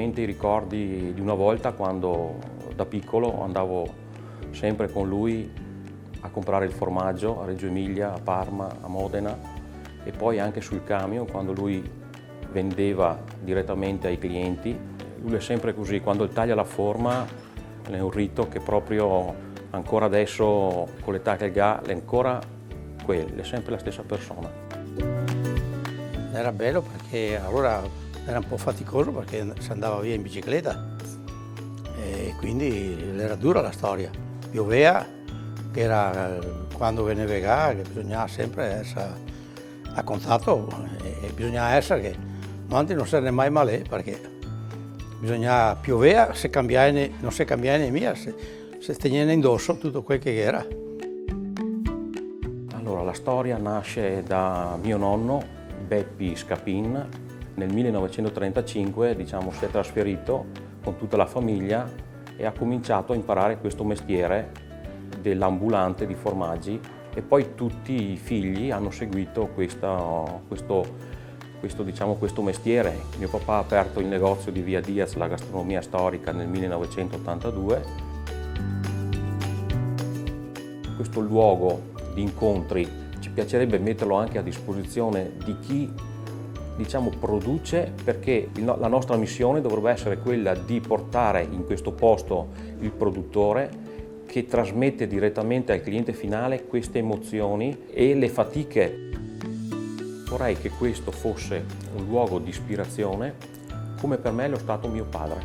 mente i ricordi di una volta quando da piccolo andavo sempre con lui a comprare il formaggio a Reggio Emilia, a Parma, a Modena e poi anche sul camion quando lui vendeva direttamente ai clienti. Lui è sempre così, quando taglia la forma è un rito che proprio ancora adesso con l'età che ha è ancora quello, è sempre la stessa persona. Era bello perché allora era un po' faticoso perché si andava via in bicicletta e quindi era dura la storia. Pioveva, che era quando veneva che bisognava sempre essere a contatto e bisognava essere che non essere mai male perché bisognava pioveva, non si cambiava né mia, se teneva indosso tutto quel che era. Allora, la storia nasce da mio nonno, Beppi Scapin. Nel 1935 si è trasferito con tutta la famiglia e ha cominciato a imparare questo mestiere dell'ambulante di formaggi e poi tutti i figli hanno seguito questo mestiere. Mio papà ha aperto il negozio di Via Diaz, la gastronomia storica, nel 1982. Questo luogo di incontri ci piacerebbe metterlo anche a disposizione di chi produce, perché la nostra missione dovrebbe essere quella di portare in questo posto il produttore che trasmette direttamente al cliente finale queste emozioni e le fatiche. Vorrei che questo fosse un luogo di ispirazione come per me lo è stato mio padre.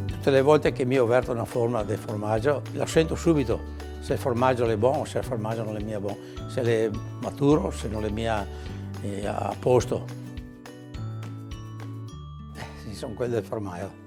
Tutte le volte che mi ho aperto una forma di formaggio la sento subito se il formaggio è buono, se il formaggio non è mia buono, se è maturo, se non è mia a posto. Sono quelli del formaggio.